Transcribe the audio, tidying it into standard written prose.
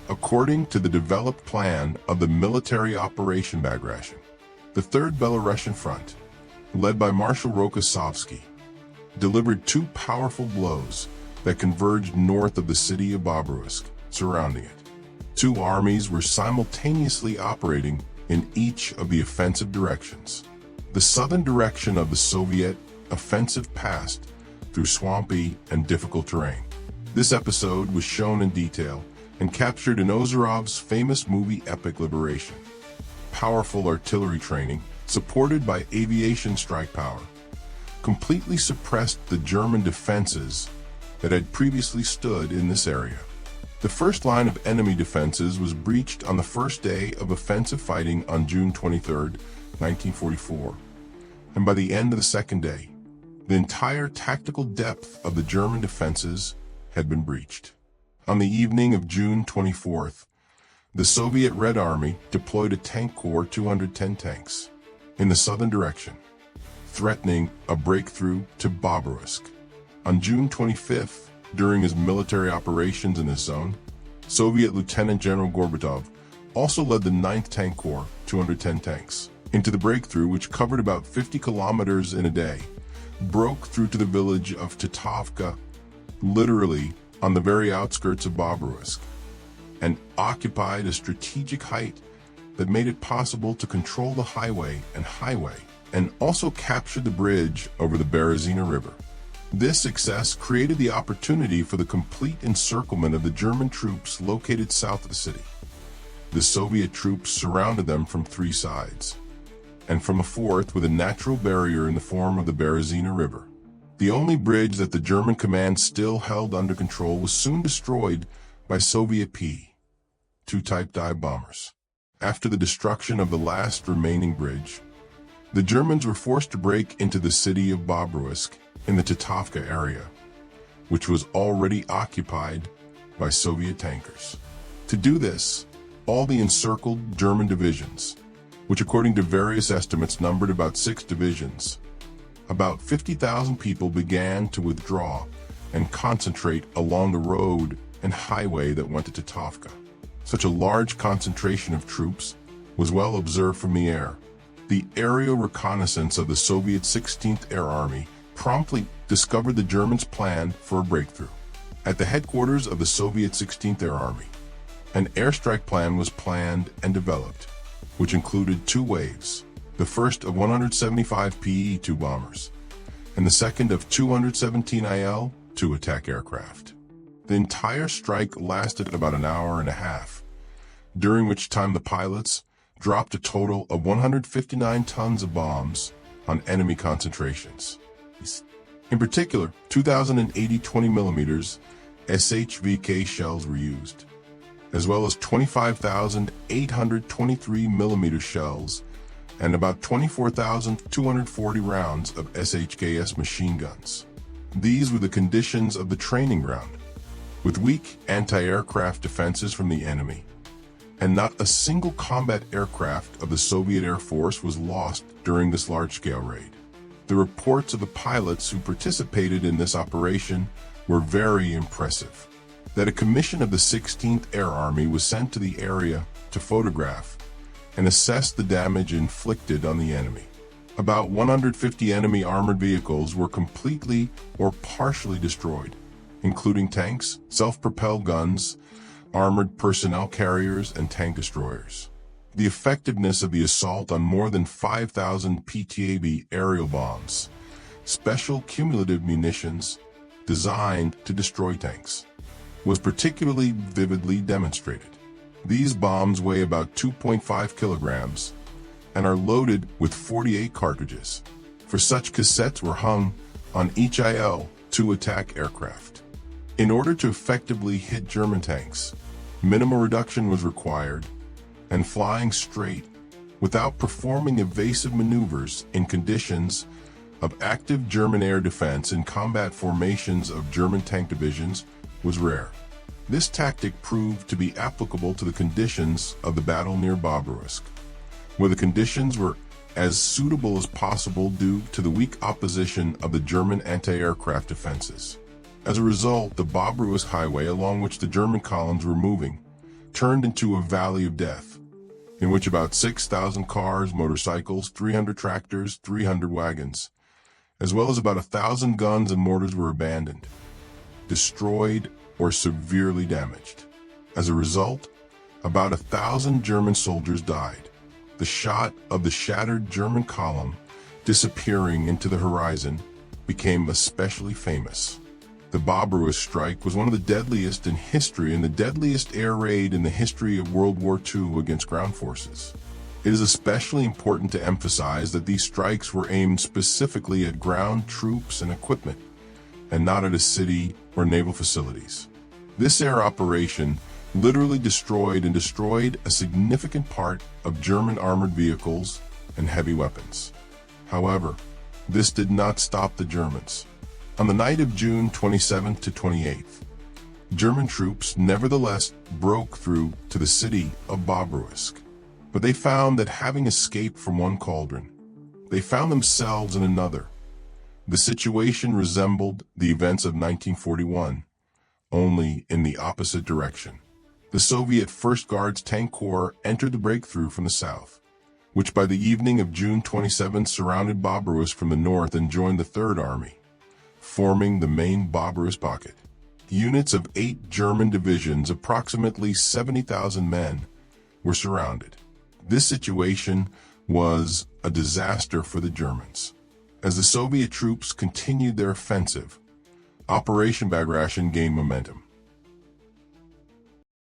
according to the developed plan of the military Operation Bagration. The Third Belarusian Front, led by Marshal Rokossovsky, delivered two powerful blows that converged north of the city of Bobruisk, surrounding it. Two armies were simultaneously operating in each of the offensive directions. The southern direction of the Soviet offensive passed through swampy and difficult terrain. This episode was shown in detail and captured in Ozarov's famous movie epic Liberation. Powerful artillery training, supported by aviation strike power, completely suppressed the German defenses that had previously stood in this area. The first line of enemy defenses was breached on the first day of offensive fighting on June 23, 1944, and by the end of the second day, the entire tactical depth of the German defenses had been breached. On the evening of June 24th, the Soviet Red Army deployed a tank corps 210 tanks in the southern direction, threatening a breakthrough to Bobruisk. On June 25th, during his military operations in this zone, Soviet Lieutenant General Gorbatov also led the 9th Tank Corps, 210 tanks, into the breakthrough, which covered about 50 kilometers in a day, broke through to the village of Titovka, literally on the very outskirts of Bobruisk, and occupied a strategic height that made it possible to control the highway, and also capture the bridge over the Berezina River. This success created the opportunity for the complete encirclement of the German troops located south of the city. The Soviet troops surrounded them from three sides, and from a fourth with a natural barrier in the form of the Berezina River. The only bridge that the German command still held under control was soon destroyed by Soviet P-2 Type dive bombers. After the destruction of the last remaining bridge, the Germans were forced to break into the city of Bobruisk in the Titovka area, which was already occupied by Soviet tankers. To do this, all the encircled German divisions, which according to various estimates numbered about 6 divisions, about 50,000 people began to withdraw and concentrate along the road and highway that went to Titovka. Such a large concentration of troops was well observed from the air. The aerial reconnaissance of the Soviet 16th Air Army promptly discovered the Germans' plan for a breakthrough. At the headquarters of the Soviet 16th Air Army, an airstrike plan was planned and developed, which included 2 waves, the first of 175 PE-2 bombers, and the second of 217 IL-2 attack aircraft. The entire strike lasted about an hour and a half, during which time the pilots dropped a total of 159 tons of bombs on enemy concentrations. In particular, 2,080 20mm SHVK shells were used, as well as 25,823 mm shells and about 24,240 rounds of SHKS machine guns. These were the conditions of the training ground, with weak anti-aircraft defenses from the enemy, and not a single combat aircraft of the Soviet Air Force was lost during this large-scale raid. The reports of the pilots who participated in this operation were very impressive. That a commission of the 16th Air Army was sent to the area to photograph and assess the damage inflicted on the enemy. About 150 enemy armored vehicles were completely or partially destroyed, including tanks, self-propelled guns, armored personnel carriers, and tank destroyers. The effectiveness of the assault on more than 5,000 PTAB aerial bombs, special cumulative munitions designed to destroy tanks, was particularly vividly demonstrated. These bombs weigh about 2.5 kilograms and are loaded with 48 cartridges. For such cassettes were hung on each IL-2 attack aircraft. In order to effectively hit German tanks, minimal reduction was required, and flying straight without performing evasive maneuvers in conditions of active German air defense in combat formations of German tank divisions was rare. This tactic proved to be applicable to the conditions of the battle near Bobruisk, where the conditions were as suitable as possible due to the weak opposition of the German anti-aircraft defenses. As a result, the Bobruisk highway along which the German columns were moving turned into a valley of death, in which about 6,000 cars, motorcycles, 300 tractors, 300 wagons, as well as about 1,000 guns and mortars were abandoned, destroyed, or severely damaged. As a result, about 1,000 German soldiers died. The shot of the shattered German column disappearing into the horizon became especially famous. The Bobruisk strike was one of the deadliest in history and the deadliest air raid in the history of World War II against ground forces. It is especially important to emphasize that these strikes were aimed specifically at ground troops and equipment, and not at a city or naval facilities. This air operation literally destroyed a significant part of German armored vehicles and heavy weapons. However, this did not stop the Germans. On the night of June 27th to 28th, German troops nevertheless broke through to the city of Bobruisk. But they found that having escaped from one cauldron, they found themselves in another. The situation resembled the events of 1941, only in the opposite direction. The Soviet 1st Guards Tank Corps entered the breakthrough from the south, which by the evening of June 27th surrounded Bobruisk from the north and joined the 3rd Army, forming the main Bobruisk Pocket. Units of 8 German divisions, approximately 70,000 men, were surrounded. This situation was a disaster for the Germans. As the Soviet troops continued their offensive, Operation Bagration gained momentum.